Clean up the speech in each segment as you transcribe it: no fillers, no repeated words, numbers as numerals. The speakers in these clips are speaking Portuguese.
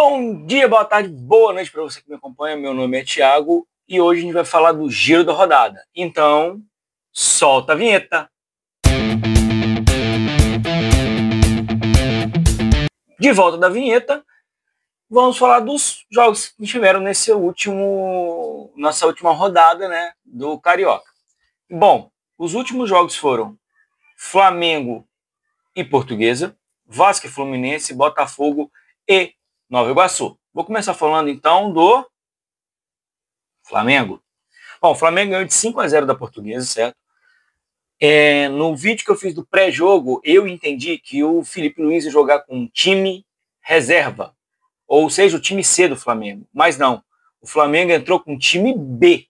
Bom dia, boa tarde, boa noite para você que me acompanha. Meu nome é Thiago e hoje a gente vai falar do giro da rodada. Então, solta a vinheta. De volta da vinheta, vamos falar dos jogos que tiveram nossa última rodada, né, do Carioca. Bom, os últimos jogos foram Flamengo e Portuguesa, Vasco e Fluminense, Botafogo e Nova Iguaçu. Vou começar falando então do Flamengo. Bom, o Flamengo ganhou de 5-0 da Portuguesa, certo? No vídeo que eu fiz do pré-jogo, eu entendi que o Filipe Luiz ia jogar com um time reserva, ou seja, o time C do Flamengo. Mas não, o Flamengo entrou com um time B,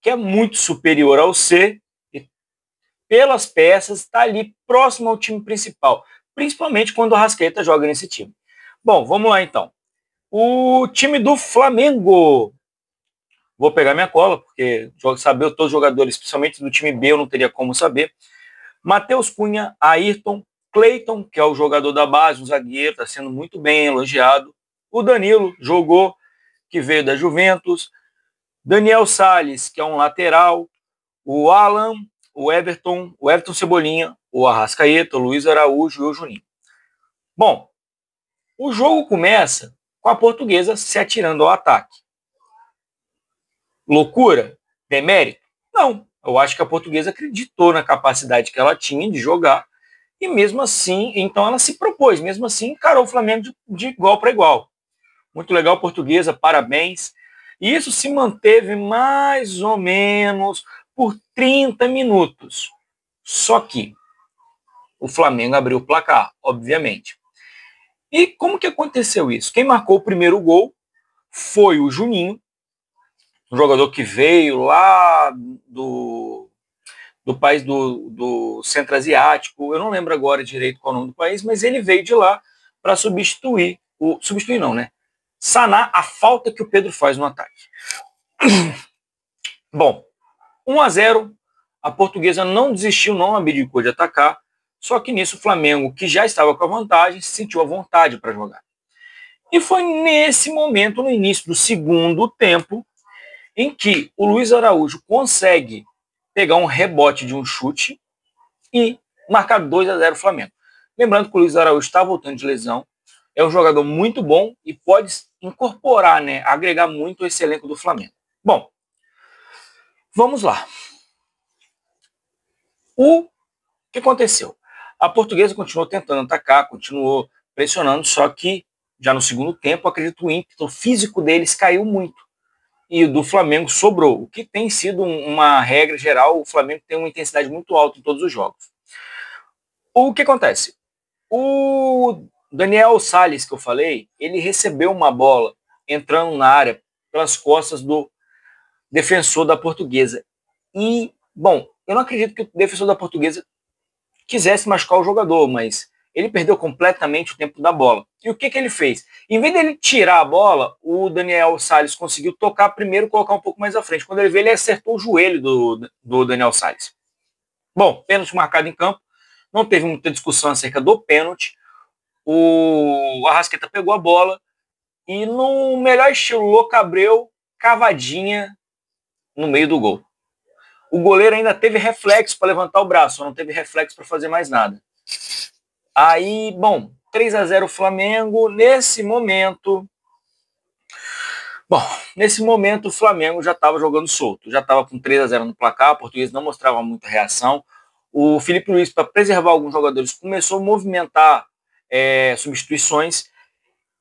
que é muito superior ao C, e pelas peças está ali próximo ao time principal, principalmente quando o Arrascaeta joga nesse time. Bom, vamos lá então. O time do Flamengo. Vou pegar minha cola, porque saber todos os jogadores, especialmente do time B, eu não teria como saber. Matheus Cunha, Ayrton, Cleiton, que é o jogador da base, um zagueiro, está sendo muito bem elogiado. O Danilo jogou, que veio da Juventus. Daniel Salles, que é um lateral. O Alan, o Everton Cebolinha, o Arrascaeta, o Luiz Araújo e o Juninho. Bom, o jogo começa com a Portuguesa se atirando ao ataque. Loucura? Demérito? Não. Eu acho que a Portuguesa acreditou na capacidade que ela tinha de jogar e mesmo assim, então ela se propôs, mesmo assim encarou o Flamengo de igual para igual. Muito legal, Portuguesa, parabéns. E isso se manteve mais ou menos por 30 minutos. Só que o Flamengo abriu o placar, obviamente. E como que aconteceu isso? Quem marcou o primeiro gol foi o Juninho, um jogador que veio lá do país do Centro Asiático, eu não lembro agora direito qual é o nome do país, mas ele veio de lá para substituir não, né? Sanar a falta que o Pedro faz no ataque. Bom, 1-0, a Portuguesa não desistiu, não abdicou de atacar, só que nisso o Flamengo, que já estava com a vantagem, se sentiu à vontade para jogar. E foi nesse momento, no início do segundo tempo, em que o Luiz Araújo consegue pegar um rebote de um chute e marcar 2-0 o Flamengo. Lembrando que o Luiz Araújo está voltando de lesão, é um jogador muito bom e pode incorporar, né, agregar muito esse elenco do Flamengo. Bom, vamos lá. O que aconteceu? A Portuguesa continuou tentando atacar, continuou pressionando, só que já no segundo tempo, acredito que o ímpeto físico deles caiu muito. E do Flamengo sobrou, o que tem sido uma regra geral. O Flamengo tem uma intensidade muito alta em todos os jogos. O que acontece? O Daniel Salles, que eu falei, ele recebeu uma bola entrando na área pelas costas do defensor da Portuguesa. E, bom, eu não acredito que o defensor da Portuguesa quisesse machucar o jogador, mas ele perdeu completamente o tempo da bola. E o que ele fez? Em vez dele tirar a bola, o Daniel Salles conseguiu tocar primeiro e colocar um pouco mais à frente. Quando ele veio, ele acertou o joelho do Daniel Salles. Bom, pênalti marcado em campo. Não teve muita discussão acerca do pênalti. O Arrascaeta pegou a bola e, no melhor estilo Louco Abreu, cavadinha no meio do gol. O goleiro ainda teve reflexo para levantar o braço, não teve reflexo para fazer mais nada. Aí, bom, 3-0 Flamengo. Nesse momento o Flamengo já estava jogando solto, já estava com 3-0 no placar, o Português não mostrava muita reação. O Filipe Luiz, para preservar alguns jogadores, começou a movimentar substituições,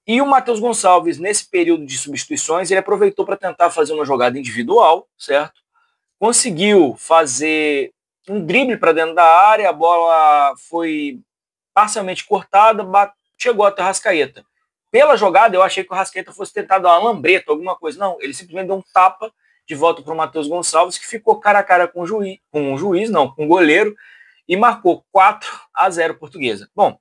e o Matheus Gonçalves, nesse período de substituições, ele aproveitou para tentar fazer uma jogada individual, certo? Conseguiu fazer um drible para dentro da área, a bola foi parcialmente cortada, chegou até o Arrascaeta. Pela jogada, eu achei que o Arrascaeta fosse tentar dar uma lambreta, alguma coisa. Não, ele simplesmente deu um tapa de volta para o Matheus Gonçalves, que ficou cara a cara com o goleiro, e marcou 4-0 Portuguesa. Bom,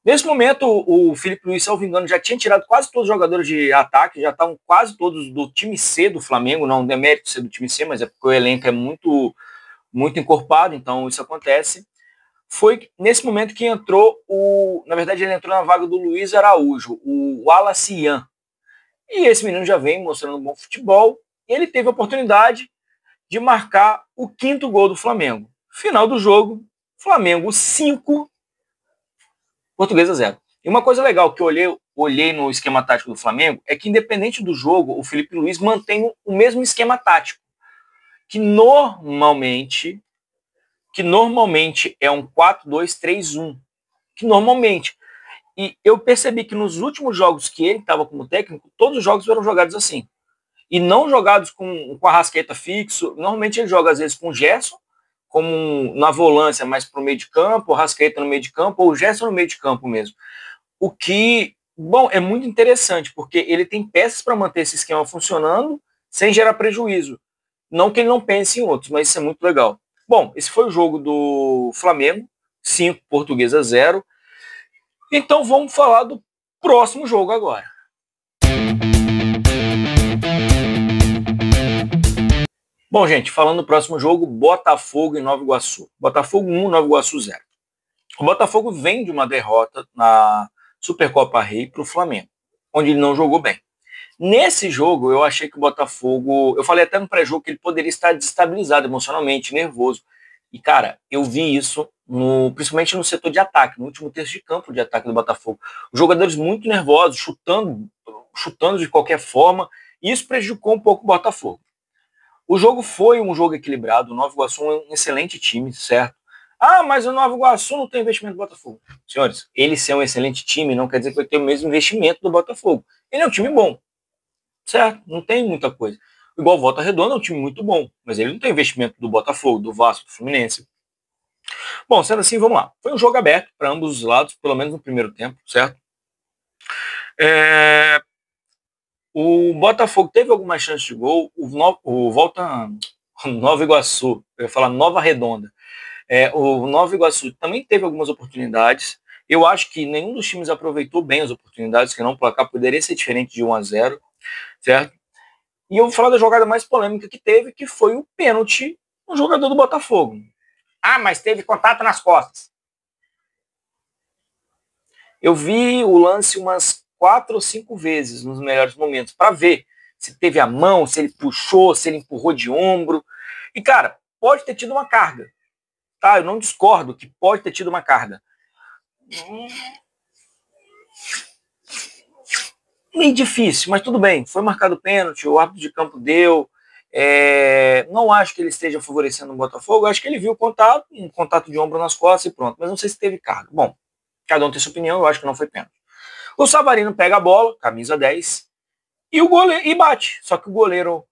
nesse momento, o Filipe Luiz, salvo engano, já tinha tirado quase todos os jogadores de ataque, já estavam quase todos do time C do Flamengo, não demérito ser do time C, mas é porque o elenco é muito, muito encorpado, então isso acontece. foi nesse momento que entrou na verdade ele entrou na vaga do Luiz Araújo, o Wallace Ian. E esse menino já vem mostrando um bom futebol, e ele teve a oportunidade de marcar o 5º gol do Flamengo. Final do jogo, Flamengo 5, Portuguesa 0. E uma coisa legal que eu olhei no esquema tático do Flamengo é que, independente do jogo, o Felipe Luiz mantém o mesmo esquema tático, que normalmente é um 4-2-3-1, que normalmente. E eu percebi que nos últimos jogos que ele estava como técnico, todos os jogos foram jogados assim. E não jogados com a Arrascaeta fixo. Normalmente ele joga, às vezes, com o Gerson, como na volância, mais para o meio de campo, o Arrascaeta no meio de campo, ou o Gerson no meio de campo mesmo. O que, bom, é muito interessante, porque ele tem peças para manter esse esquema funcionando sem gerar prejuízo. Não que ele não pense em outros, mas isso é muito legal. Bom, esse foi o jogo do Flamengo, 5, Portuguesa 0. Então vamos falar do próximo jogo agora. Bom, gente, falando do próximo jogo, Botafogo e Nova Iguaçu. Botafogo 1, Nova Iguaçu 0. O Botafogo vem de uma derrota na Supercopa Rei para o Flamengo, onde ele não jogou bem. Nesse jogo, eu achei que o Botafogo... Eu falei até no pré-jogo que ele poderia estar destabilizado emocionalmente, nervoso. E, cara, eu vi isso principalmente no setor de ataque, no último terço de campo de ataque do Botafogo. Os jogadores muito nervosos, chutando de qualquer forma, e isso prejudicou um pouco o Botafogo. O jogo foi um jogo equilibrado, o Nova Iguaçu é um excelente time, certo? Ah, mas o Nova Iguaçu não tem investimento do Botafogo. Senhores, ele ser um excelente time não quer dizer que vai ter o mesmo investimento do Botafogo. Ele é um time bom, certo? Não tem muita coisa. Igual o Volta Redonda é um time muito bom, mas ele não tem investimento do Botafogo, do Vasco, do Fluminense. Bom, sendo assim, vamos lá. Foi um jogo aberto para ambos os lados, pelo menos no primeiro tempo, certo? O Botafogo teve algumas chances de gol, Nova Iguaçu, eu ia falar Nova Redonda, o Nova Iguaçu também teve algumas oportunidades. Eu acho que nenhum dos times aproveitou bem as oportunidades, que não o placar poderia ser diferente de 1-0, certo? E eu vou falar da jogada mais polêmica que teve, que foi o pênalti no jogador do Botafogo. Ah, mas teve contato nas costas. Eu vi o lance umas 4 ou 5 vezes nos melhores momentos, para ver se teve a mão, se ele puxou, se ele empurrou de ombro. E, cara, pode ter tido uma carga. Tá? Eu não discordo que pode ter tido uma carga. Meio difícil, mas tudo bem. Foi marcado o pênalti, o árbitro de campo deu. Não acho que ele esteja favorecendo o Botafogo. Acho que ele viu um contato de ombro nas costas e pronto. Mas não sei se teve carga. Bom, cada um tem sua opinião, eu acho que não foi pênalti. O Savarino pega a bola, camisa 10, e bate. Só que o goleiro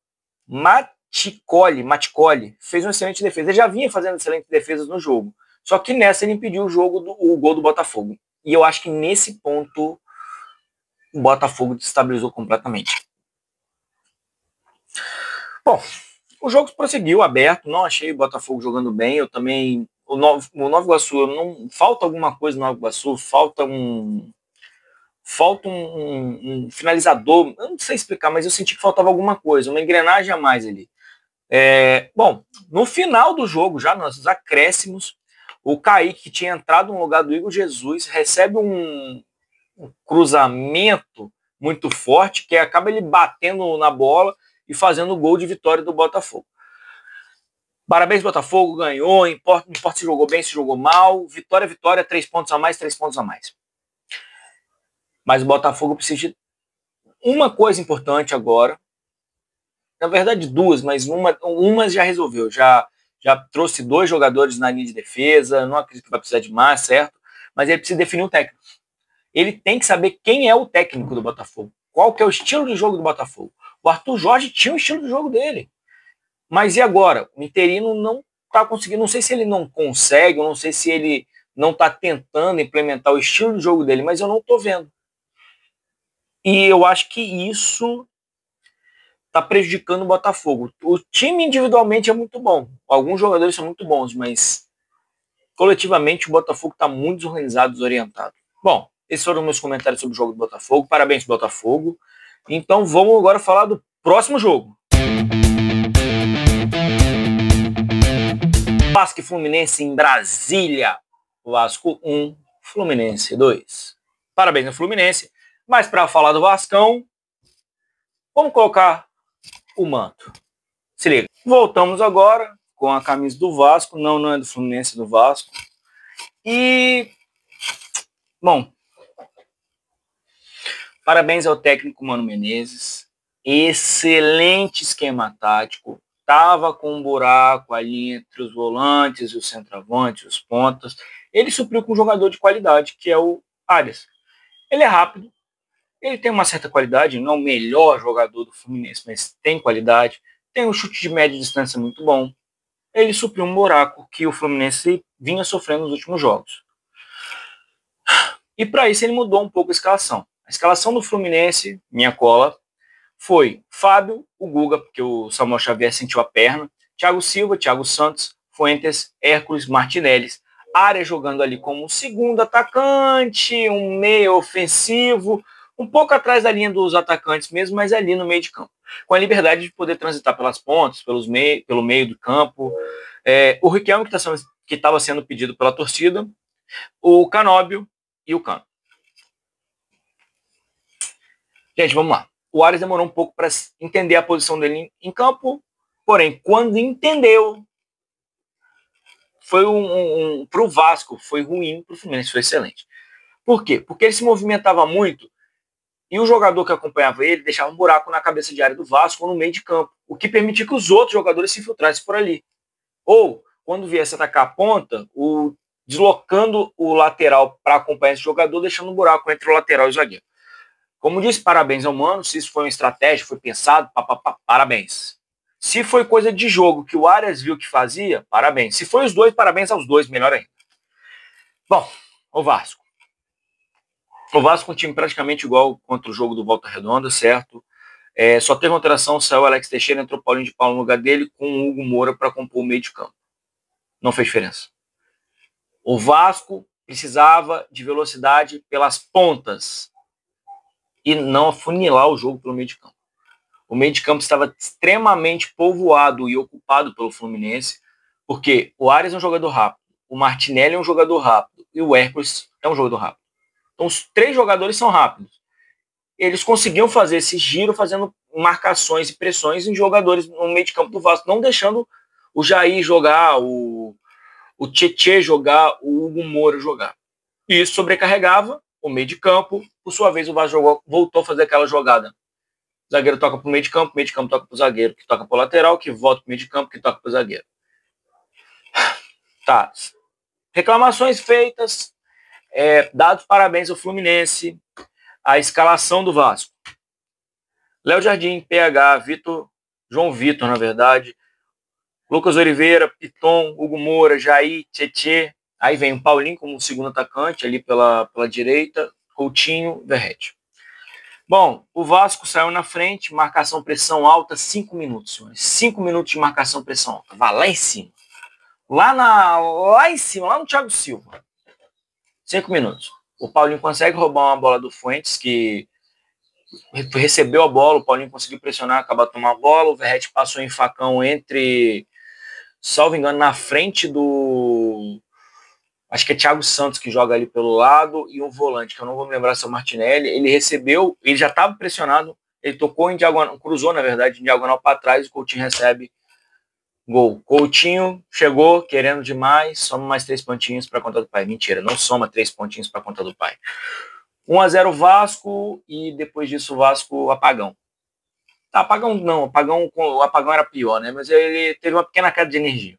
Maticoli fez uma excelente defesa. Ele já vinha fazendo excelentes defesas no jogo. Só que nessa ele impediu o gol do Botafogo. E eu acho que nesse ponto o Botafogo destabilizou completamente. Bom, o jogo prosseguiu aberto, não achei o Botafogo jogando bem. Eu também... O Nova Iguaçu, falta alguma coisa no Nova Iguaçu, falta um finalizador, eu não sei explicar, mas eu senti que faltava alguma coisa, uma engrenagem a mais ali. Bom, no final do jogo, já nos acréscimos, o Kaique, que tinha entrado no lugar do Igor Jesus, recebe um cruzamento muito forte, que acaba ele batendo na bola e fazendo o gol de vitória do Botafogo. Parabéns, Botafogo, ganhou, não importa se jogou bem, se jogou mal, vitória, 3 pontos a mais, 3 pontos a mais. Mas o Botafogo precisa de uma coisa importante agora, na verdade 2, mas uma já resolveu, já trouxe 2 jogadores na linha de defesa, não acredito que vai precisar de mais, certo? Mas ele precisa definir um técnico. Ele tem que saber quem é o técnico do Botafogo, qual que é o estilo de jogo do Botafogo. O Arthur Jorge tinha o estilo de jogo dele. Mas e agora? O interino não está conseguindo, não sei se ele não consegue, não sei se ele não está tentando implementar o estilo de jogo dele, mas eu não estou vendo. E eu acho que isso está prejudicando o Botafogo. O time individualmente é muito bom, alguns jogadores são muito bons, mas coletivamente o Botafogo está muito desorganizado, desorientado. Bom, esses foram meus comentários sobre o jogo do Botafogo. Parabéns, Botafogo. Então vamos agora falar do próximo jogo. Vasco e Fluminense em Brasília. Vasco 1, Fluminense 2. Parabéns ao Fluminense. Mas para falar do Vascão, vamos colocar o manto. Se liga. Voltamos agora com a camisa do Vasco. Não é do Fluminense, é do Vasco. E, bom, parabéns ao técnico Mano Menezes. Excelente esquema tático. Tava com um buraco ali entre os volantes e os centroavantes, os pontas. Ele supriu com um jogador de qualidade, que é o Arias. Ele é rápido, ele tem uma certa qualidade, não é o melhor jogador do Fluminense, mas tem qualidade, tem um chute de média distância muito bom. Ele supriu um buraco que o Fluminense vinha sofrendo nos últimos jogos. E para isso ele mudou um pouco a escalação. A escalação do Fluminense, minha cola, foi Fábio, o Guga, porque o Samuel Xavier sentiu a perna, Thiago Silva, Thiago Santos, Fuentes, Hércules, Martinelli. Arias jogando ali como um segundo atacante, um meio ofensivo, um pouco atrás da linha dos atacantes mesmo, mas ali no meio de campo, com a liberdade de poder transitar pelas pontas, pelo meio do campo. O Riquelme, que estava sendo pedido pela torcida, o Canóbio e o Cano. Gente, vamos lá. O Arias demorou um pouco para entender a posição dele em campo, porém, quando entendeu, foi para o Vasco, foi ruim, para o Fluminense foi excelente. Por quê? Porque ele se movimentava muito e o jogador que acompanhava ele deixava um buraco na cabeça de área do Vasco ou no meio de campo, o que permitia que os outros jogadores se infiltrassem por ali. Ou, quando viesse atacar a ponta, deslocando o lateral para acompanhar esse jogador, deixando um buraco entre o lateral e o zagueiro. Como disse, parabéns ao Mano. Se isso foi uma estratégia, foi pensado, parabéns. Se foi coisa de jogo que o Arias viu que fazia, parabéns. Se foi os dois, parabéns aos dois, melhor ainda. Bom, o Vasco. O Vasco é um time praticamente igual contra o jogo do Volta Redonda, certo? Só teve uma alteração, saiu o Alex Teixeira, entrou o Paulinho de Paulo no lugar dele, com o Hugo Moura para compor o meio de campo. Não fez diferença. O Vasco precisava de velocidade pelas pontas e não afunilar o jogo pelo meio de campo. O meio de campo estava extremamente povoado e ocupado pelo Fluminense, porque o Arias é um jogador rápido, o Martinelli é um jogador rápido e o Hércules é um jogador rápido. Então os três jogadores são rápidos. Eles conseguiam fazer esse giro fazendo marcações e pressões em jogadores no meio de campo do Vasco, não deixando o Jair jogar, o Tietê jogar, o Hugo Moura jogar. E isso sobrecarregava o meio de campo. Por sua vez, o Vasco voltou a fazer aquela jogada. O zagueiro toca para o meio de campo toca para o zagueiro, que toca para o lateral, que volta para o meio de campo, que toca para o zagueiro. Tá. Reclamações feitas, dados parabéns ao Fluminense, a escalação do Vasco. Léo Jardim, PH, João Vitor, na verdade, Lucas Oliveira, Piton, Hugo Moura, Jair, Tietê, aí vem o Paulinho como segundo atacante, ali pela direita, Coutinho, Verratti. Bom, o Vasco saiu na frente, marcação, pressão alta, 5 minutos, senhores. 5 minutos de marcação, pressão alta. Vai lá em cima. Lá em cima, lá no Thiago Silva. 5 minutos. O Paulinho consegue roubar uma bola do Fuentes, que recebeu a bola, o Paulinho conseguiu pressionar, acabou de tomar a bola, o Verratti passou em facão salvo engano, na frente do... Acho que é Thiago Santos que joga ali pelo lado e um volante, que eu não vou me lembrar se é o Martinelli. Ele recebeu, ele já estava pressionado, ele tocou em diagonal, cruzou, na verdade, em diagonal para trás, o Coutinho recebe gol. Coutinho chegou querendo demais, soma mais 3 pontinhos para conta do pai. Mentira, não soma 3 pontinhos para conta do pai. 1-0 Vasco e depois disso o Vasco apagão. Tá, apagão não, o apagão era pior, né? Mas ele teve uma pequena queda de energia.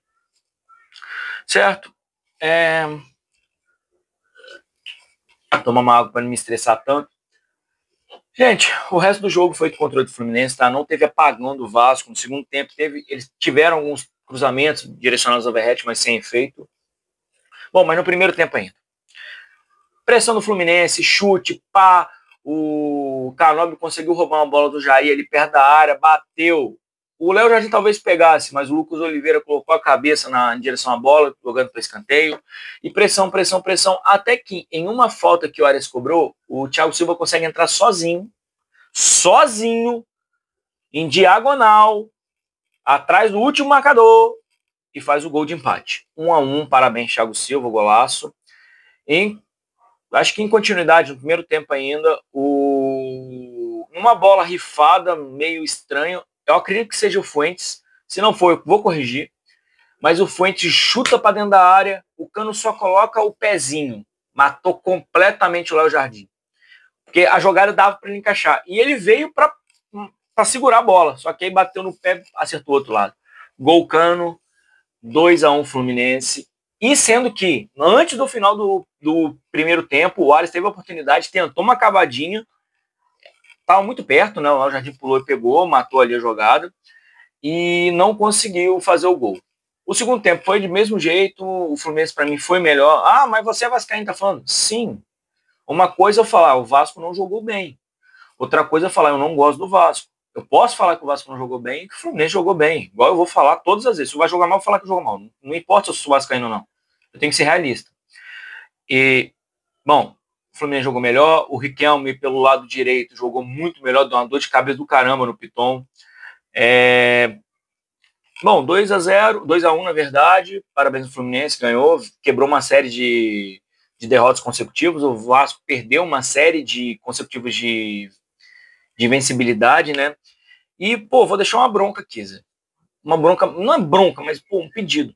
Certo? Tomar uma água para não me estressar tanto. Gente, o resto do jogo foi de controle do Fluminense, tá? Não teve apagão do Vasco. No segundo tempo, eles tiveram alguns cruzamentos direcionados ao Verratti, mas sem efeito. Bom, mas no primeiro tempo ainda. Pressão do Fluminense, chute, pá. O Canóbio conseguiu roubar uma bola do Jair ali perto da área, bateu. O Léo Jardim talvez pegasse, mas o Lucas Oliveira colocou a cabeça em direção à bola, jogando para escanteio. E pressão, até que em uma falta que o Arias cobrou, o Thiago Silva consegue entrar sozinho, em diagonal, atrás do último marcador, e faz o gol de empate. 1-1, parabéns, Thiago Silva, golaço. Acho que em continuidade, no primeiro tempo ainda, uma bola rifada, meio estranho, eu acredito que seja o Fuentes, se não for, eu vou corrigir, mas o Fuentes chuta para dentro da área, o Cano só coloca o pezinho, matou completamente o Léo Jardim, porque a jogada dava para ele encaixar, e ele veio para segurar a bola, só que aí bateu no pé, acertou o outro lado. Gol Cano, 2-1 Fluminense, e sendo que, antes do final do primeiro tempo, o Ares teve a oportunidade, tentou uma cavadinha, estava muito perto, né? O Léo Jardim pulou e pegou, matou ali a jogada, e não conseguiu fazer o gol. O segundo tempo foi de mesmo jeito, o Fluminense para mim foi melhor. Ah, mas você é vascaíno, tá falando? Sim. Uma coisa é eu falar, o Vasco não jogou bem. Outra coisa é falar, eu não gosto do Vasco. Eu posso falar que o Vasco não jogou bem e que o Fluminense jogou bem. Igual eu vou falar todas as vezes. Se vai jogar mal, eu vou falar que jogou mal. Não importa se eu sou vascaíno ou não. Eu tenho que ser realista. E, bom, o Fluminense jogou melhor. O Riquelme, pelo lado direito, jogou muito melhor. Deu uma dor de cabeça do caramba no Piton. Bom, 2-0, 2-1 na verdade. Parabéns ao Fluminense, ganhou. Quebrou uma série de derrotas consecutivas. O Vasco perdeu uma série de consecutivas de invencibilidade, né? E, pô, vou deixar uma bronca aqui, Zé. Uma bronca, não é bronca, mas, pô, um pedido.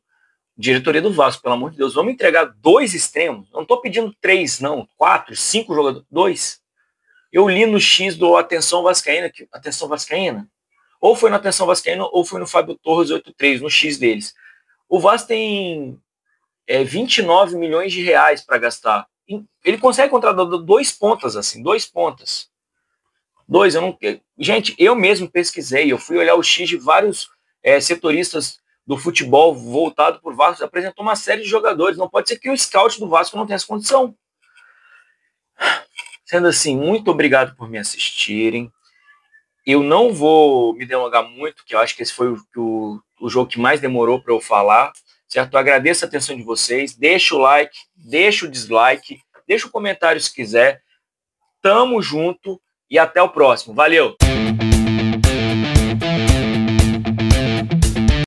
Diretoria do Vasco, pelo amor de Deus, vamos entregar 2 extremos. Eu não tô pedindo 3, não, 4, 5 jogadores, 2. Eu li no X do Atenção Vascaína, Atenção Vascaína, ou foi no Atenção Vascaína, ou foi no Fábio Torres 83, no X deles. O Vasco tem 29 milhões de reais para gastar. Ele consegue contratar 2 pontas, assim, 2 pontas. 2, eu não. Gente, eu mesmo pesquisei, eu fui olhar o X de vários setoristas do futebol voltado por Vasco, apresentou uma série de jogadores. Não pode ser que o scout do Vasco não tenha essa condição. Sendo assim, muito obrigado por me assistirem. Eu não vou me delongar muito, que eu acho que esse foi o jogo que mais demorou para eu falar, certo? Eu agradeço a atenção de vocês. Deixa o like, deixa o dislike, deixa o comentário se quiser. Tamo junto e até o próximo. Valeu!